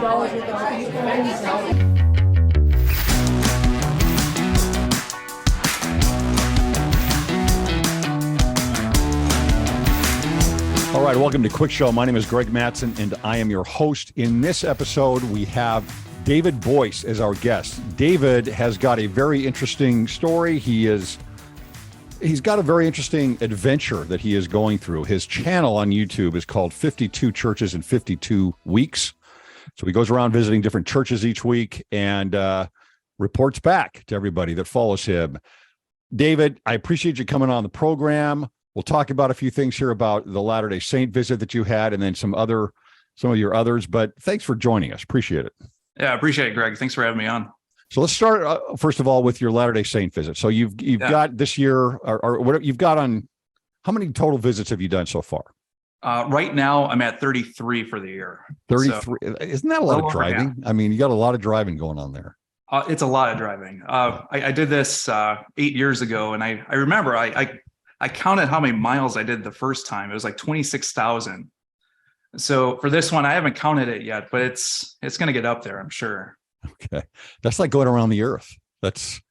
All right, welcome to Cwic Show. My name is Greg Mattson, and I am your host. In this episode, we have David Boice as our guest. David has got a very interesting story. He's got a very interesting adventure that he is going through. His channel on YouTube is called 52 Churches in 52 Weeks. So he goes around visiting different churches each week and reports back to everybody that follows him. David, I appreciate you coming on the program. We'll talk about a few things here about the Latter-day Saint visit that you had and then some of your others, but thanks for joining us. Appreciate it. Yeah, I appreciate it, Greg. Thanks for having me on. So let's start, first of all, with your Latter-day Saint visit. So you've got this year, or whatever you've got on, how many total visits have you done so far? Right now, I'm at 33 for the year. 33. So, isn't that a lot of driving? I mean, you got a lot of driving going on there. It's a lot of driving. I did this 8 years ago, and I remember I counted how many miles I did the first time. It was like 26,000. So for this one, I haven't counted it yet, but it's going to get up there, I'm sure. Okay. That's like going around the earth. It's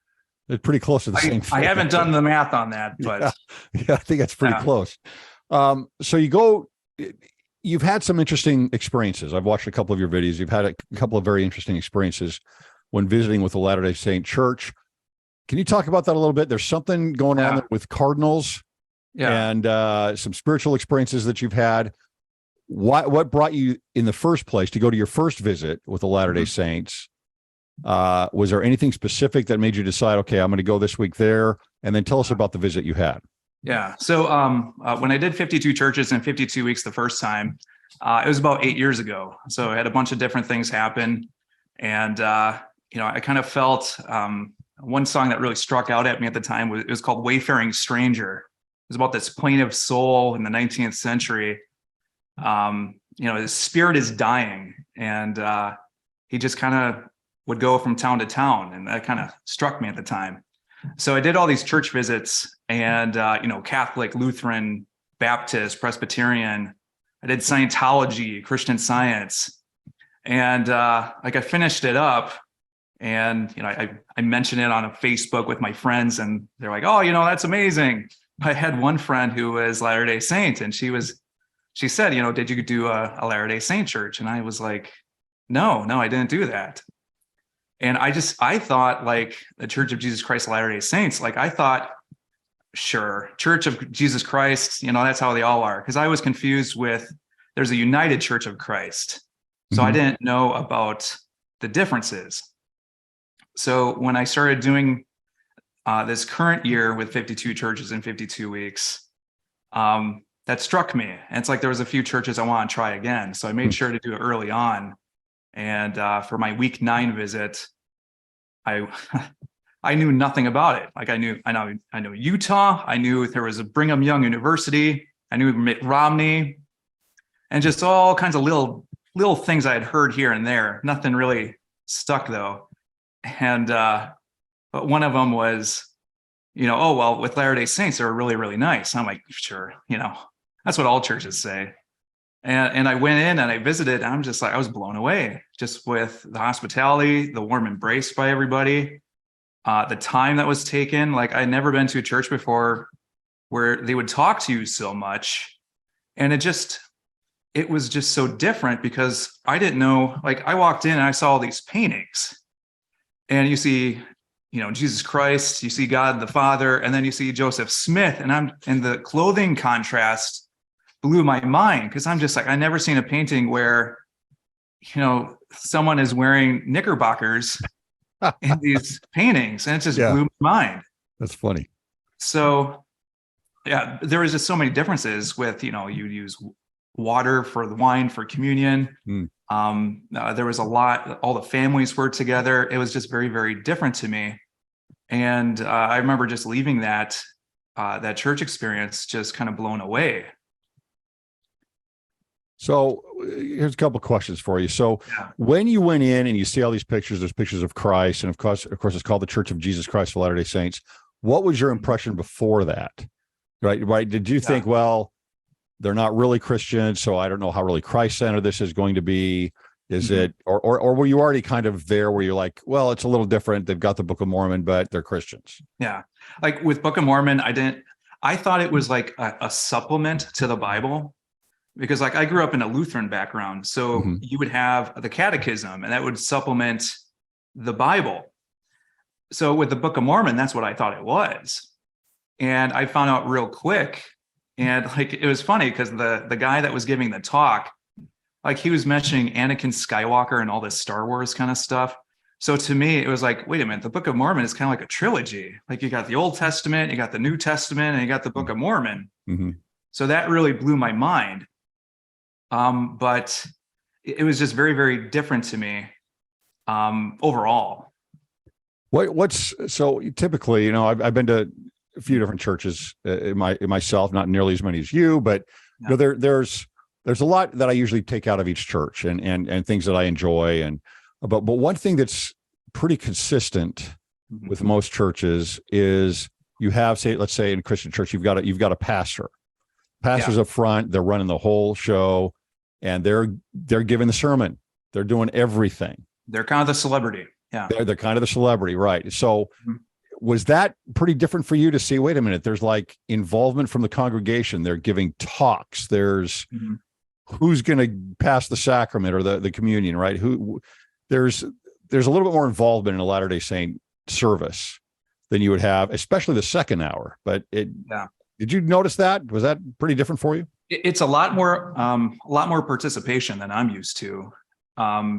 pretty close to the same thing. I haven't done the math on that, but yeah I think that's pretty close. So you've had some interesting experiences. I've watched a couple of your videos. You've had a couple of very interesting experiences when visiting with the Latter-day Saint Church. Can you talk about that a little bit? There's something going on with Cardinals and some spiritual experiences that you've had. What brought you in the first place to go to your first visit with the Latter-day Saints? Was there anything specific that made you decide, okay, I'm going to go this week there? And then tell us about the visit you had. Yeah. So when I did 52 churches in 52 weeks the first time, it was about 8 years ago. So I had a bunch of different things happen. And, I kind of felt one song that really struck out at me at the time was called Wayfaring Stranger. It was about this plaintive soul in the 19th century. His spirit is dying, and he just kind of would go from town to town, and that kind of struck me at the time. So I did all these church visits, and Catholic, Lutheran, Baptist, Presbyterian. I did Scientology, Christian Science, and I finished it up. And, I mentioned it on a Facebook with my friends, and they're like, oh, that's amazing. I had one friend who was Latter-day Saint, and she said, did you do a Latter-day Saint church? And I was like, no, I didn't do that. And I thought like the Church of Jesus Christ of Latter-day Saints, like I thought, sure, Church of Jesus Christ, that's how they all are. Because I was confused with, there's a United Church of Christ. So I didn't know about the differences. So when I started doing this current year with 52 churches in 52 weeks, that struck me. And it's like there was a few churches I want to try again. So I made sure to do it early on. And for my week 9 visit, I knew nothing about it. Like I know Utah. I knew there was a Brigham Young University. I knew Mitt Romney, and just all kinds of little things I had heard here and there. Nothing really stuck though. And but one of them was, with Latter-day Saints, they're really, really nice. I'm like, sure, that's what all churches say. And I went in and I visited, and I'm just like, I was blown away just with the hospitality, the warm embrace by everybody, the time that was taken. Like I'd never been to a church before where they would talk to you so much. And it was just so different because I didn't know, like I walked in and I saw all these paintings, and you see, Jesus Christ, you see God the Father, and then you see Joseph Smith, and the clothing contrast blew my mind, because I'm just like, I never seen a painting where, someone is wearing knickerbockers in these paintings, and it just blew my mind. That's funny. So, there was just so many differences with, you use water for the wine for communion. There was a lot, all the families were together. It was just very, very different to me. And I remember just leaving that church experience just kind of blown away. So here's a couple of questions for you. So when you went in and you see all these pictures, there's pictures of Christ, and of course, it's called the Church of Jesus Christ of Latter-day Saints. What was your impression before that? Right. Did you think, well, they're not really Christians, so I don't know how really Christ-centered this is going to be? Is Mhm. it, or were you already kind of there where you're like, well, it's a little different. They've got the Book of Mormon, but they're Christians. Yeah. Like with Book of Mormon, I thought it was like a supplement to the Bible, because like I grew up in a Lutheran background. So Mm-hmm. you would have the catechism and that would supplement the Bible. So with the Book of Mormon, that's what I thought it was. And I found out real quick. And like it was funny because the guy that was giving the talk, like he was mentioning Anakin Skywalker and all this Star Wars kind of stuff. So to me, it was like, wait a minute, the Book of Mormon is kind of like a trilogy. Like you got the Old Testament, you got the New Testament, and you got the Book of Mormon. Mm-hmm. So that really blew my mind. But it was just very, very different to me overall. What's so typically, I've been to a few different churches myself, not nearly as many as you, but there's a lot that I usually take out of each church and things that I enjoy. But one thing that's pretty consistent with most churches is you have, let's say in a Christian church, you've got a pastor. Pastor's up front, they're running the whole show, and they're giving the sermon. They're doing everything. They're kind of the celebrity. Yeah. They're kind of the celebrity, right? So was that pretty different for you to see, wait a minute, there's like involvement from the congregation. They're giving talks. There's who's going to pass the sacrament or the communion, right? There's a little bit more involvement in a Latter-day Saint service than you would have, especially the second hour. But did you notice that? Was that pretty different for you? It's a lot more participation than I'm used to,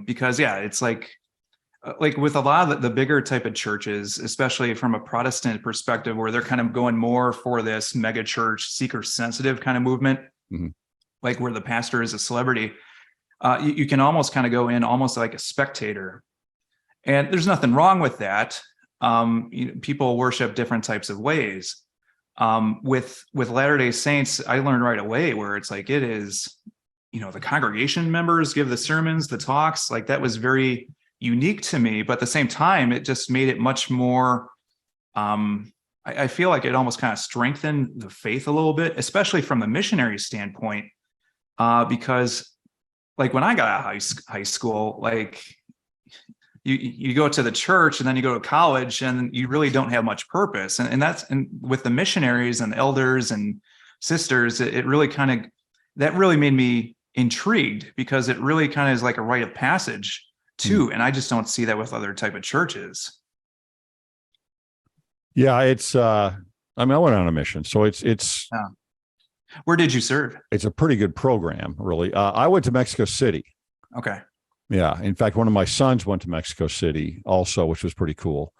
because it's like with a lot of the bigger type of churches, especially from a Protestant perspective, where they're kind of going more for this mega church, seeker sensitive kind of movement, like where the pastor is a celebrity. You can almost kind of go in almost like a spectator, and there's nothing wrong with that. People worship different types of ways. With Latter-day Saints, I learned right away where it's like it is, the congregation members give the sermons, the talks, like that was very unique to me. But at the same time, it just made it much more, I feel like it almost kind of strengthened the faith a little bit, especially from the missionary standpoint, because like when I got out of high school, like you go to the church and then you go to college and you really don't have much purpose. And with the missionaries and the elders and sisters, it really that really made me intrigued, because it really kind of is like a rite of passage too. And I just don't see that with other type of churches. Yeah, it's I went on a mission, so it's Where did you serve? It's a pretty good program, really. I went to Mexico City. Okay. Yeah. In fact, one of my sons went to Mexico City also, which was pretty cool,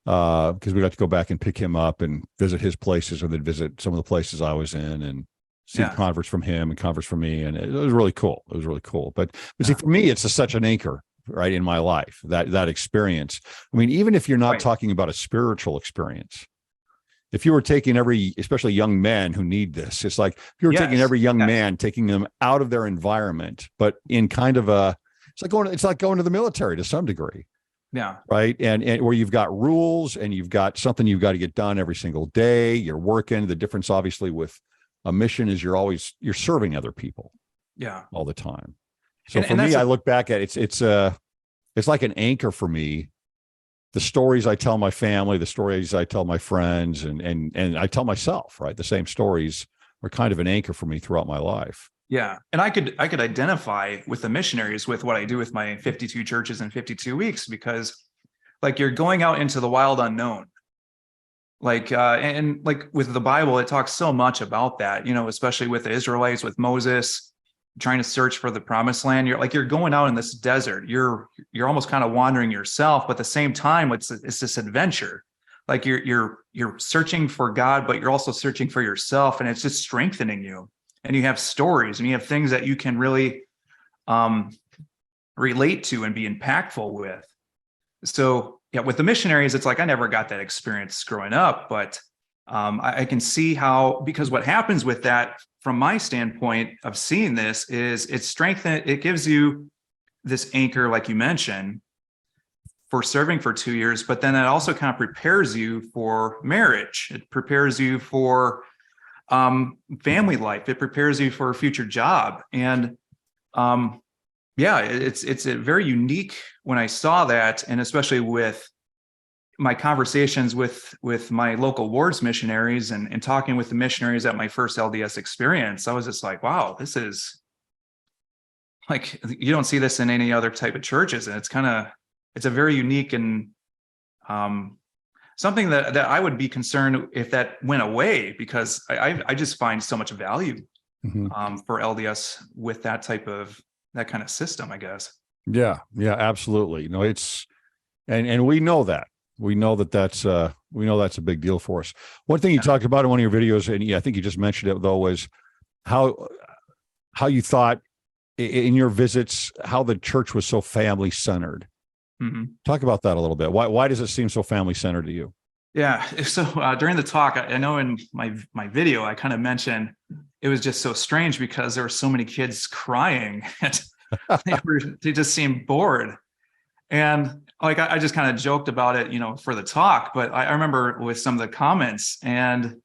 because we got to go back and pick him up and visit his places, and then visit some of the places I was in and see converts from him and converts from me. And it was really cool. It was really cool. But see, for me, it's such an anchor, right, in my life, that experience. I mean, even if you're not talking about a spiritual experience, if you were taking especially young men who need this, it's like if you were taking every young man, taking them out of their environment, but in kind of it's like going to the military to some degree. Yeah. Right. And where you've got rules and you've got something you've got to get done every single day. You're working. The difference, obviously, with a mission is you're serving other people. Yeah. All the time. So for me, I look back at it, it's like an anchor for me. The stories I tell my family, the stories I tell my friends, and I tell myself, right? The same stories are kind of an anchor for me throughout my life. Yeah. And I could identify with the missionaries with what I do with my 52 churches in 52 weeks, because like you're going out into the wild unknown. Like, and like with the Bible, it talks so much about that, especially with the Israelites, with Moses trying to search for the promised land. You're going out in this desert. You're almost kind of wandering yourself, but at the same time, it's this adventure. Like you're searching for God, but you're also searching for yourself, and it's just strengthening you. And you have stories and you have things that you can really relate to and be impactful with. So with the missionaries, it's like I never got that experience growing up, but I can see how, because what happens with that from my standpoint of seeing this is it gives you this anchor, like you mentioned, for serving for 2 years, but then it also kind of prepares you for marriage. It prepares you for family life. It prepares you for a future job. And yeah, it's a very unique when I saw that, and especially with my conversations with my local wards missionaries and talking with the missionaries at my first LDS experience, I was just like, wow, this is like, you don't see this in any other type of churches. And it's a very unique and something that I would be concerned if that went away, because I just find so much value for LDS with that kind of system, I guess. Yeah, absolutely. No, it's, and we know that. We know that's a big deal for us. One thing you talked about in one of your videos, and I think you just mentioned it though, was how you thought in your visits how the church was so family centered. Talk about that a little bit. Why does it seem so family centered to you? Yeah. So during the talk, I know in my video, I kind of mentioned it was just so strange because there were so many kids crying and they just seemed bored. And like, I just kind of joked about it, for the talk, but I remember with some of the comments, and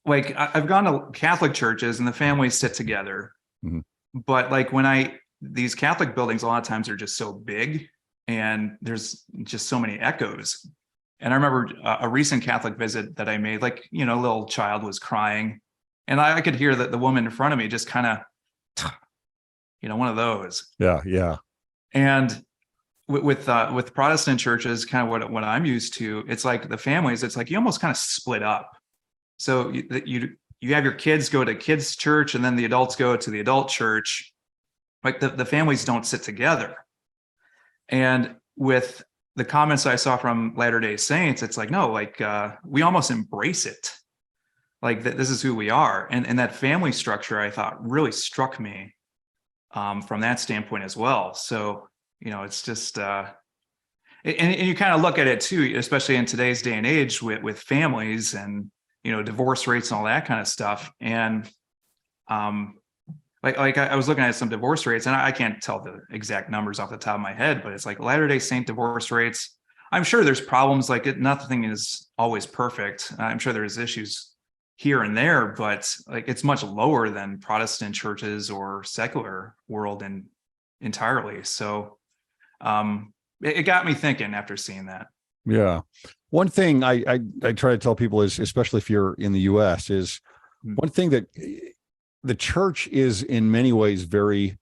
like, I've gone to Catholic churches and the families sit together, but like these Catholic buildings, a lot of times are just so big and there's just so many echoes. And I remember a recent Catholic visit that I made, like, a little child was crying and I could hear that the woman in front of me just kind of, one of those. Yeah. And with Protestant churches, kind of what I'm used to, it's like the families, it's like you almost kind of split up. So you have your kids go to kids church and then the adults go to the adult church. Like the families don't sit together. And with the comments I saw from Latter-day Saints, it's like, no, like we almost embrace it. Like this is who we are. And that family structure, I thought, really struck me from that standpoint as well. So, it's just, and you kind of look at it too, especially in today's day and age with families and, divorce rates and all that kind of stuff. And like I was looking at some divorce rates, and I can't tell the exact numbers off the top of my head, but it's like Latter-day Saint divorce rates. I'm sure there's problems, like nothing is always perfect. I'm sure there's issues here and there, but like it's much lower than Protestant churches or secular world entirely. So it got me thinking after seeing that. Yeah. One thing I try to tell people is, especially if you're in the US, is one thing that the church is in many ways very,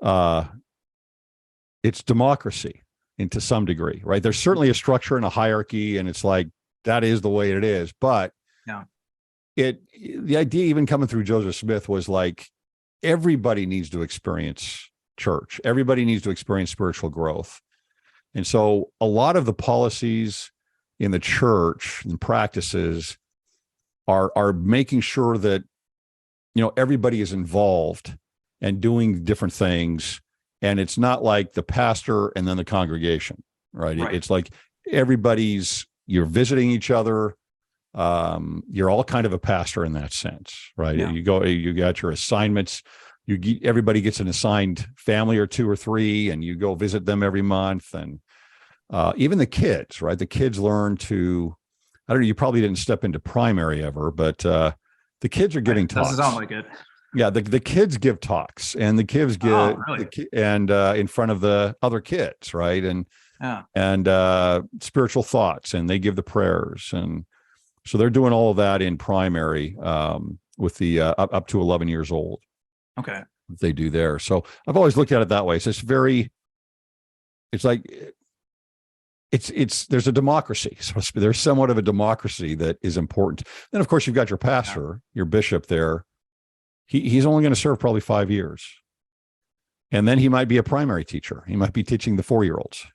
it's democracy and to some degree, right? There's certainly a structure and a hierarchy, and it's like, that is the way it is. But the idea even coming through Joseph Smith was like, everybody needs to experience church. Everybody needs to experience spiritual growth. And so a lot of the policies in the church and practices are making sure that, everybody is involved and doing different things. And it's not like the pastor and then the congregation, right? It's like you're visiting each other. You're all kind of a pastor in that sense, right? Yeah. You got your assignments. Everybody gets an assigned family or two or three, and you go visit them every month. And even the kids, right? The kids learn to, I don't know, you probably didn't step into primary ever, but the kids are giving talks. Doesn't sound like it. Yeah, the kids give talks, and the kids give, in front of the other kids, right? And spiritual thoughts, and they give the prayers, and so they're doing all of that in primary with the up to 11 years old. Okay, they do there. So I've always looked at it that way. So there's a democracy. So there's somewhat of a democracy that is important. Then of course you've got your pastor, your bishop there. He's only going to serve probably 5 years. And then he might be a primary teacher. He might be teaching the 4-year-olds,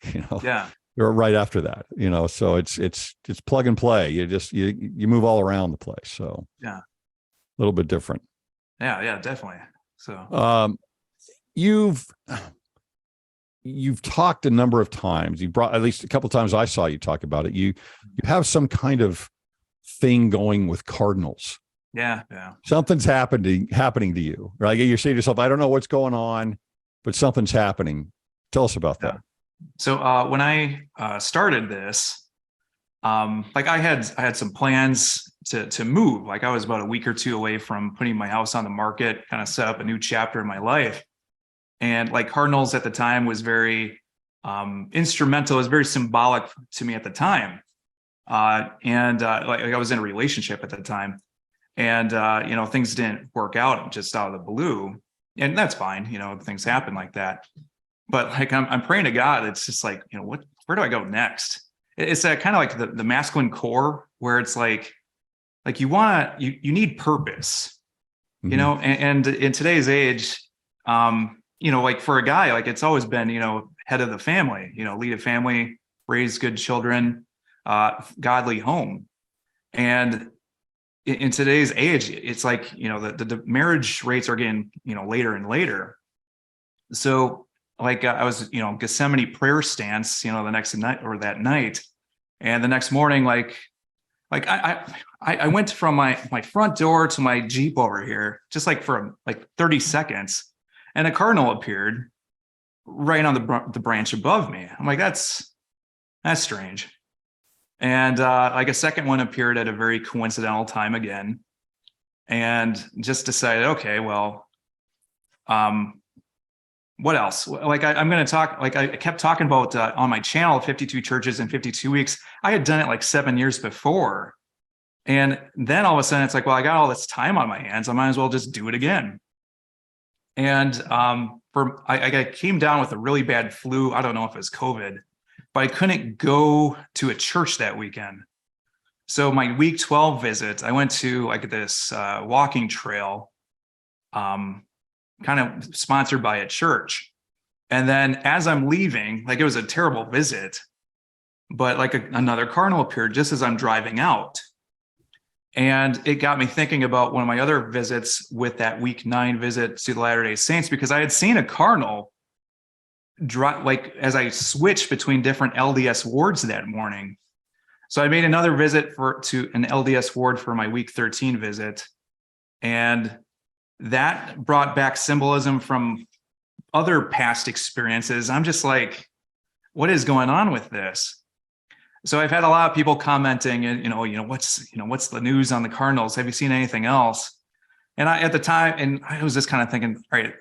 or right after that, so it's plug and play. You move all around the place. So a little bit different. Yeah, definitely. So you've talked a number of times. You brought, at least a couple of times I saw you talk about it. You have some kind of thing going with cardinals. Yeah. Something's happening to you, right? You say to yourself, I don't know what's going on, but something's happening. Tell us about that. So when I started this, like I had some plans to move. Like I was about a week or two away from putting my house on the market, kind of set up a new chapter in my life. And like cardinals at the time was very instrumental, it was very symbolic to me at the time. Like I was in a relationship at the time, and things didn't work out just out of the blue, and that's fine. Things happen like that. But like I'm praying to God, it's just like, where do I go next? It's that kind of like the masculine core where it's like you need purpose, Mm-hmm. and in today's age, like for a guy, like it's always been, head of the family, lead a family, raise good children, godly home. And in today's age, it's like, the marriage rates are getting, later and later. So like I was, Gethsemane prayer stance, the next night or that night. And the next morning, I went from my front door to my Jeep over here, just like for like 30 seconds. And a cardinal appeared right on the branch above me. I'm like, that's strange. And like a second one appeared at a very coincidental time again, and just decided, okay, well, what else? Like I'm going to talk, like I kept talking about on my channel, 52 churches in 52 weeks. I had done it like 7 years before. And then all of a sudden it's like, well, I got all this time on my hands. I might as well just do it again. And I came down with a really bad flu. I don't know if it was COVID, but I couldn't go to a church that weekend. So my week 12 visit, I went to like this walking trail, kind of sponsored by a church. And then as I'm leaving, like it was a terrible visit, but like another cardinal appeared just as I'm driving out. And it got me thinking about one of my other visits with that week 9 visit to the Latter-day Saints, because I had seen a cardinal like as I switched between different LDS wards that morning. So I made another visit to an LDS ward for my week 13 visit. And that brought back symbolism from other past experiences. I'm just like, what is going on with this? So I've had a lot of people commenting, and what's the news on the Cardinals? Have you seen anything else? And at the time, and I was just kind of thinking, all right,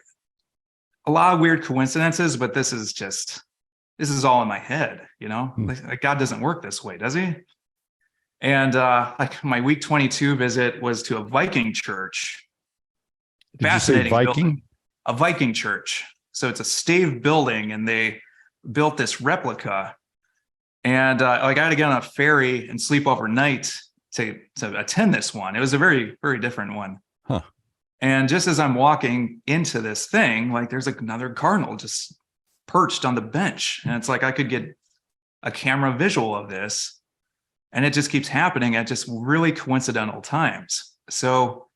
a lot of weird coincidences, but this is all in my head, like God doesn't work this way, does he? And like my week 22 visit was to a Viking church. Did you say Viking? Building. A Viking church. So it's a stave building, and they built this replica. And like I had to get on a ferry and sleep overnight to attend this one. It was a very, very different one. Huh. And just as I'm walking into this thing, like there's like another cardinal just perched on the bench. And it's like I could get a camera visual of this. And it just keeps happening at just really coincidental times. So,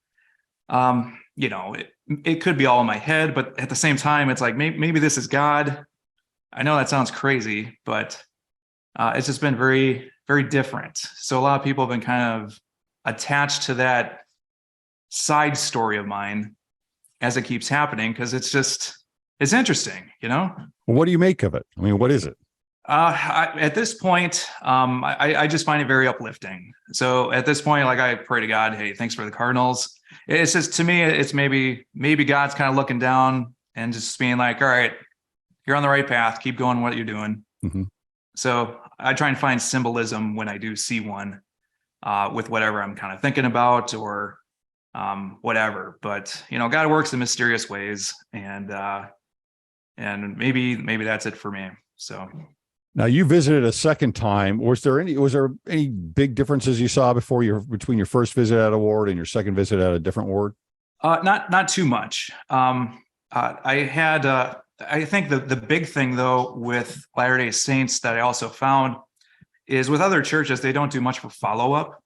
it could be all in my head, but at the same time, it's like maybe this is God. I know that sounds crazy, but it's just been very, very different. So a lot of people have been kind of attached to that side story of mine as it keeps happening, because it's interesting, What do you make of it? I mean, what is it? At this point, I just find it very uplifting. So at this point, like I pray to God, hey, thanks for the Cardinals. It's just, to me, it's maybe God's kind of looking down and just being like, all right, you're on the right path. Keep going what you're doing. Mm-hmm. So I try and find symbolism when I do see one, with whatever I'm kind of thinking about or whatever. But God works in mysterious ways, and maybe that's it for me. So now you visited a second time. Was there any big differences you saw between your first visit at a ward and your second visit at a different ward? Not too much. I think the big thing though with Latter-day Saints that I also found is with other churches, they don't do much for follow-up.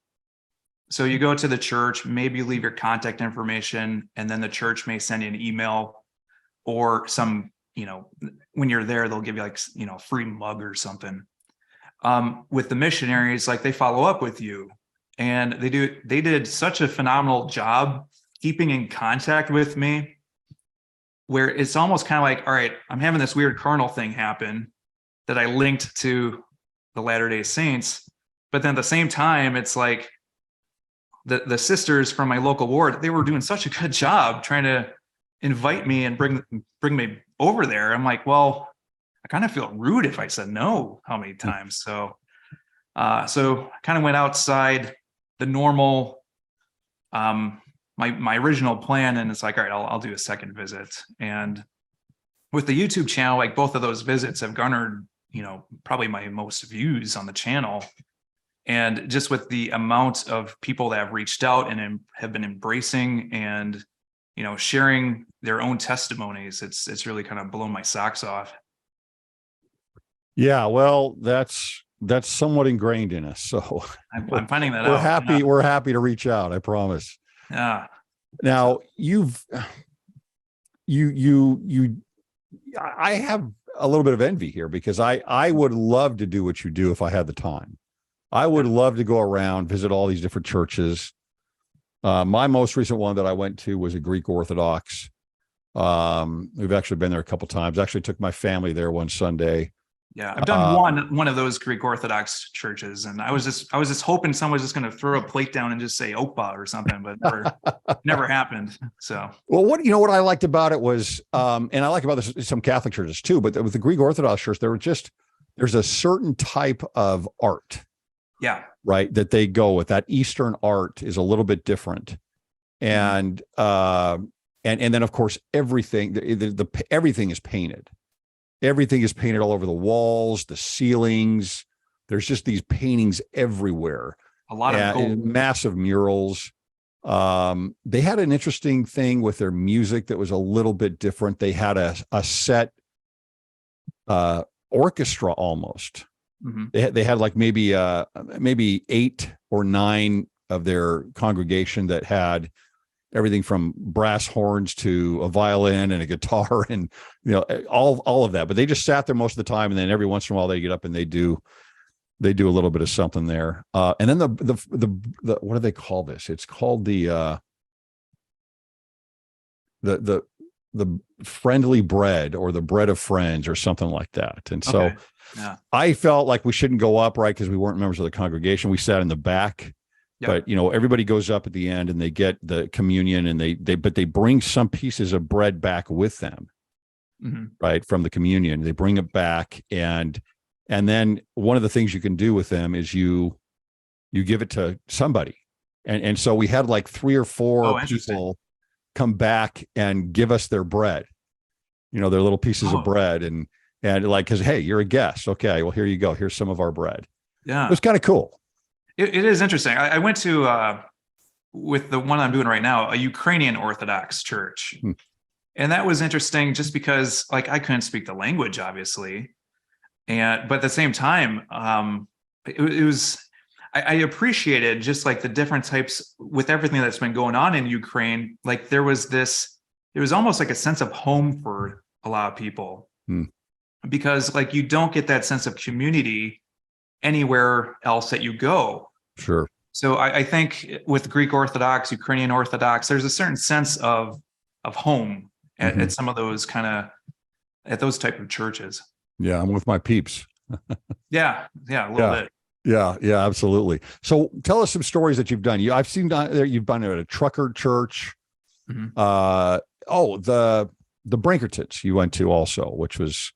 So you go to the church, maybe you leave your contact information, and then the church may send you an email or some, when you're there, they'll give you like, a free mug or something. With the missionaries, like they follow up with you, and they did such a phenomenal job keeping in contact with me, where it's almost kind of like, all right, I'm having this weird carnal thing happen that I linked to the Latter-day Saints. But then at the same time, it's like the sisters from my local ward, they were doing such a good job trying to invite me and bring me over there. I'm like, well, I kind of feel rude if I said no how many times. So I kind of went outside the normal, my original plan, and it's like, all right, I'll do a second visit. And with the YouTube channel, like both of those visits have garnered, probably my most views on the channel. And just with the amount of people that have reached out and have been embracing and, sharing their own testimonies, it's really kind of blown my socks off. Yeah, well, that's somewhat ingrained in us. So I'm finding that we're out. happy. We're happy to reach out. I promise. Yeah. Now I have a little bit of envy here because I would love to do what you do if I had the time. I would love to go around, visit all these different churches. My most recent one that I went to was a Greek Orthodox. We've actually been there a couple times. Actually took my family there one Sunday. Yeah, I've done one of those Greek Orthodox churches, and I was just hoping someone was just going to throw a plate down and just say "Opa" or something, but never happened. So, well, what I liked about it was, and I like about this some Catholic churches too, but with the Greek Orthodox church, there's a certain type of art, yeah, right, that they go with. That Eastern art is a little bit different, and then of course everything everything is painted. Everything is painted all over the walls, the ceilings. There's just these paintings everywhere. A lot of gold. Massive murals. They had an interesting thing with their music that was a little bit different. They had a set orchestra almost. Mm-hmm. They had like maybe 8 or 9 of their congregation that had everything from brass horns to a violin and a guitar and all of that. But they just sat there most of the time, and then every once in a while they get up and they do a little bit of something there. And then the what do they call this? It's called the friendly bread, or the bread of friends, or something like that. And so I felt like we shouldn't go up, right, because we weren't members of the congregation. We sat in the back. Yep. But everybody goes up at the end and they get the communion, and they bring some pieces of bread back with them, right, from the communion. They bring it back, and then one of the things you can do with them is you give it to somebody, and so we had like 3 or 4 people come back and give us their bread, their little pieces of bread, and like, because hey, you're a guest, okay, well, here you go, here's some of our bread. Yeah, it was kind of cool. It is interesting. I went to, with the one I'm doing right now, a Ukrainian Orthodox church. And that was interesting just because, like, I couldn't speak the language, obviously. But at the same time, it was, I appreciated just like the different types with everything that's been going on in Ukraine. Like it was almost like a sense of home for a lot of people. Because like you don't get that sense of community anywhere else that you go. Sure. So I think with Greek Orthodox, Ukrainian Orthodox, there's a certain sense of home at some of those at those type of churches. Yeah, I'm with my peeps. Yeah, a little bit. Yeah, absolutely. So tell us some stories that you've done. I've seen there you've been at a trucker church. The Brankertons you went to also, which is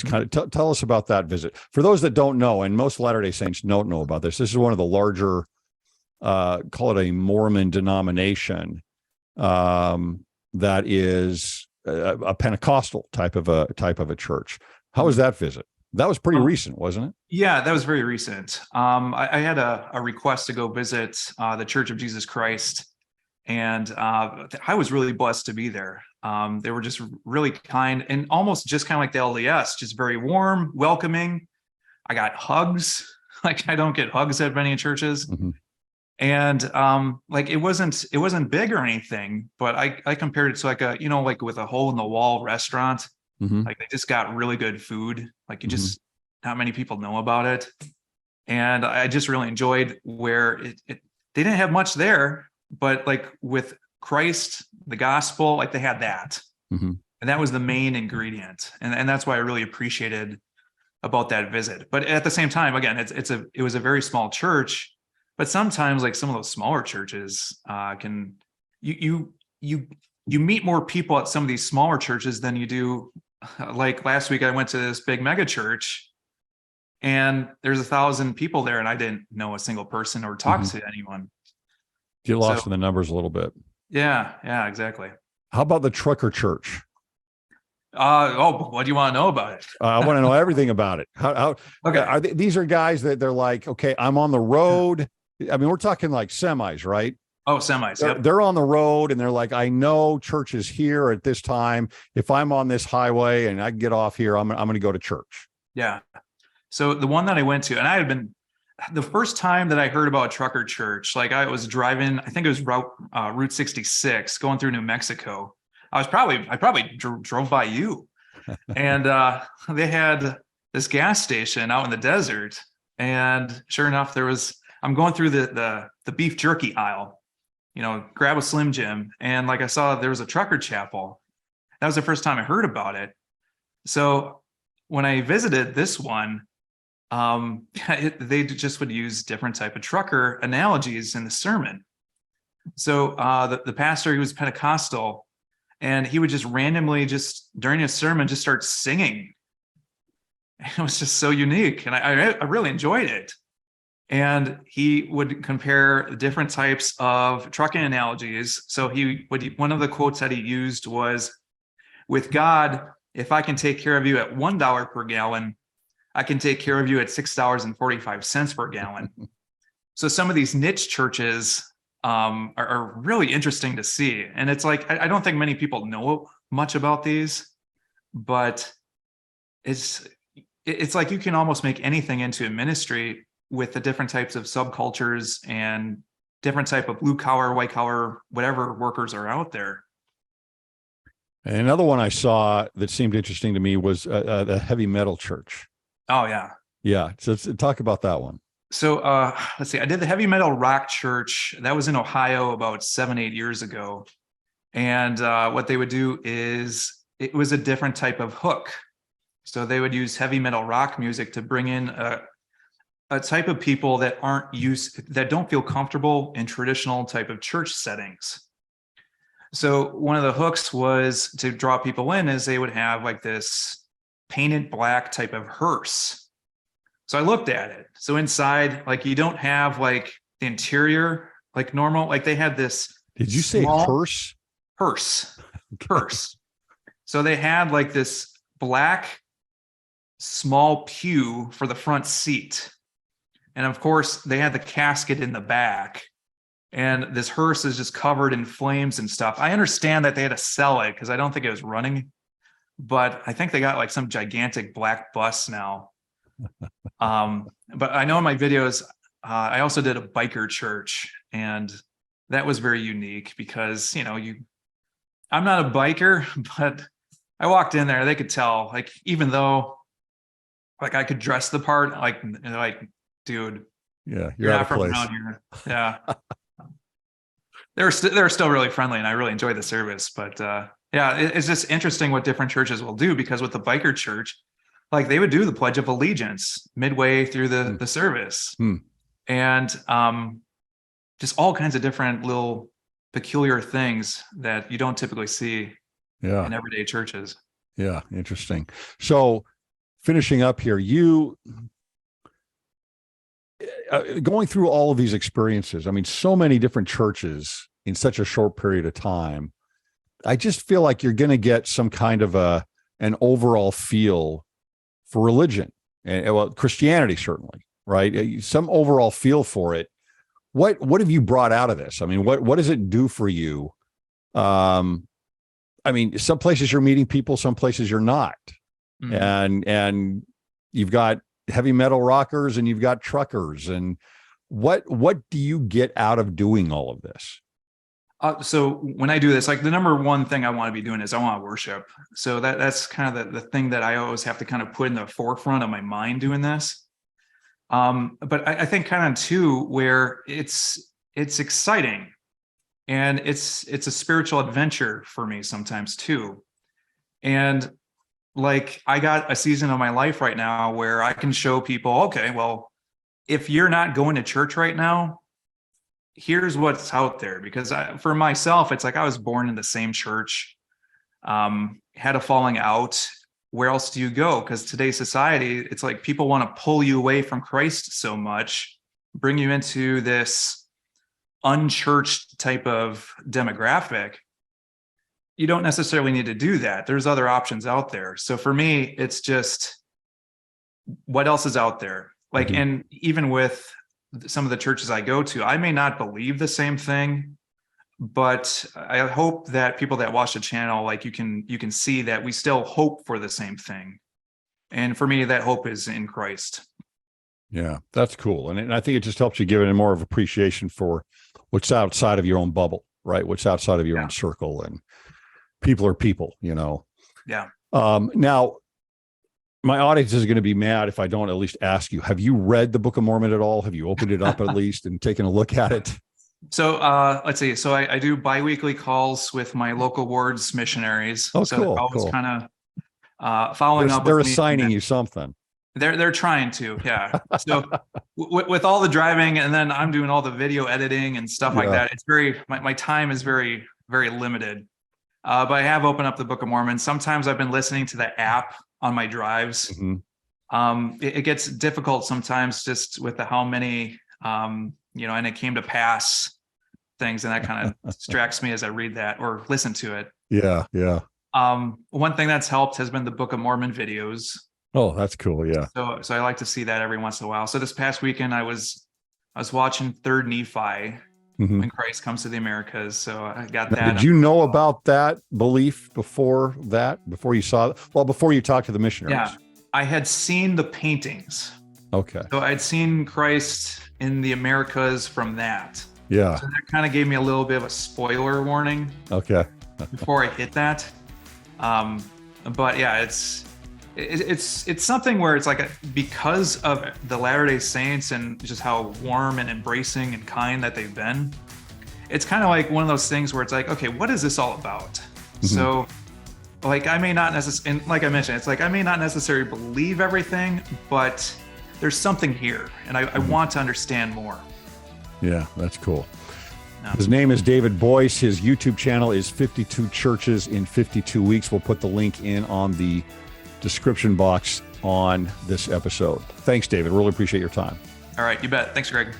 kind of tell us about that visit. For those that don't know, and most Latter-day Saints don't know about this is one of the larger, call it a Mormon denomination, that is a Pentecostal type of a church. How was that visit? That was pretty recent, wasn't it? Yeah, that was very recent. I had a request to go visit the Church of Jesus Christ, and I was really blessed to be there. They were just really kind, and almost just kind of like the LDS, just very warm, welcoming. I got hugs. Like I don't get hugs at many churches. And like it wasn't big or anything, but I compared it to like a, like with a hole in the wall restaurant. Like they just got really good food. Like you just, not many people know about it. And I just really enjoyed where they didn't have much there, but like with Christ, the gospel, like they had that. And that was the main ingredient. And that's why I really appreciated about that visit. But at the same time, again, it was a very small church, but sometimes like some of those smaller churches you meet more people at some of these smaller churches than you do like last week I went to this big mega church and there's 1,000 people there and I didn't know a single person or talk to anyone. Get So, lost in the numbers a little bit. yeah, exactly. How about the trucker church? What do you want to know about it? I want to know everything about it. How Okay. these are guys that they're like, okay, I'm on the road. I mean, we're talking like semis, right? Oh, semis. Yep. They're on the road and they're like, I know church is here at this time. If I'm on this highway and I can get off here, I'm going to go to church. Yeah. So the one that I went to, and I had been the first time that I heard about trucker church, like I was driving, I think it was Route 66 going through New Mexico. I probably drove by you, and they had this gas station out in the desert. And sure enough, I'm going through the beef jerky aisle, grab a Slim Jim. And like I saw there was a trucker chapel. That was the first time I heard about it. So when I visited this one, they just would use different type of trucker analogies in the sermon. So the pastor, he was Pentecostal, and he would just randomly, just during his sermon, just start singing. It was just so unique, and I really enjoyed it. And he would compare different types of trucking analogies. So one of the quotes that he used was, "With God, if I can take care of you at $1 per gallon, I can take care of you at $6.45 per gallon." So some of these niche churches are really interesting to see. And it's like, I don't think many people know much about these, but it's like you can almost make anything into a ministry with the different types of subcultures and different type of blue collar, white collar, whatever workers are out there. And another one I saw that seemed interesting to me was the Heavy Metal church. Oh, yeah. Yeah. So let's talk about that one. So let's see, I did the Heavy Metal rock church. That was in Ohio about 7-8 years ago. And what they would do is it was a different type of hook. So they would use heavy metal rock music to bring in a type of people that that don't feel comfortable in traditional type of church settings. So one of the hooks was to draw people in is they would have like this painted black type of hearse. So I looked at it. So inside, like you don't have like the interior like normal, like they had this. Did you say hearse? Hearse. Hearse. So they had like this black small pew for the front seat. And of course, they had the casket in the back. And this hearse is just covered in flames and stuff. I understand that they had to sell it because I don't think it was running, but I think they got like some gigantic black bus now. But I know in my videos, I also did a biker church, and that was very unique because, I'm not a biker, but I walked in there, they could tell, like, even though like I could dress the part, like, dude, yeah, you're not from around here. Yeah. They're still really friendly, and I really enjoyed the service. But yeah, it's just interesting what different churches will do, because with the biker church, like they would do the Pledge of Allegiance midway through the service, and just all kinds of different little peculiar things that you don't typically see in everyday churches. Yeah, interesting. So finishing up here, you going through all of these experiences, I mean, so many different churches in such a short period of time, I just feel like you're going to get some kind of an overall feel for religion, and well, Christianity certainly, right? Some overall feel for it. What have you brought out of this? I mean, what does it do for you? I mean, some places you're meeting people, some places you're not, and you've got heavy metal rockers and you've got truckers, and what do you get out of doing all of this? So when I do this, like the number one thing I want to be doing is I want to worship. So that's kind of the thing that I always have to kind of put in the forefront of my mind doing this. But I think kind of too, where it's exciting, and it's a spiritual adventure for me sometimes too. And like I got a season of my life right now where I can show people, okay, well, if you're not going to church right now, here's what's out there. Because for myself, it's like I was born in the same church, had a falling out, where else do you go? Because today's society, it's like people want to pull you away from Christ so much, bring you into this unchurched type of demographic. You don't necessarily need to do that. There's other options out there. So for me, it's just, what else is out there? Like, and even with some of the churches I go to, I may not believe the same thing, but I hope that people that watch the channel, like you can see that we still hope for the same thing. And for me, that hope is in Christ. Yeah, that's cool. And I think it just helps you give it more of appreciation for what's outside of your own bubble, right? What's outside of your own circle, and people are people, you know? Yeah. Now, my audience is going to be mad if I don't at least ask you, have you read the Book of Mormon at all? Have you opened it up at least and taken a look at it? So let's see. So I do biweekly calls with my local ward's missionaries. Oh, so cool. they're always Cool. kind of following up. They're with me. assigning you something. They're trying to, yeah. So with all the driving, and then I'm doing all the video editing and stuff like that. It's my time is very, very limited. But I have opened up the Book of Mormon. Sometimes I've been listening to the app on my drives. It gets difficult sometimes just with how many, and it came to pass things, and that kind of distracts me as I read that or listen to it. Yeah. Yeah. One thing that's helped has been the Book of Mormon videos. Oh, that's cool. Yeah. So I like to see that every once in a while. So this past weekend I was watching Third Nephi when Christ comes to the Americas. So I got that. Did you know about that belief before you saw it? Well, before you talked to the missionaries? Yeah, I had seen the paintings. Okay. So I'd seen Christ in the Americas from that. Yeah. So that kind of gave me a little bit of a spoiler warning. Okay. Before I hit that. But yeah, it's something where it's like because of the Latter-day Saints and just how warm and embracing and kind that they've been, it's kind of like one of those things where it's like, okay, what is this all about? So like I may not necessarily, like I mentioned, it's like I may not necessarily believe everything, but there's something here, and I want to understand more. Yeah, that's cool. His name is David Boice. His YouTube channel is 52 Churches in 52 Weeks. We'll put the link in on the description box on this episode. Thanks, David. Really appreciate your time. All right, you bet. Thanks, Greg.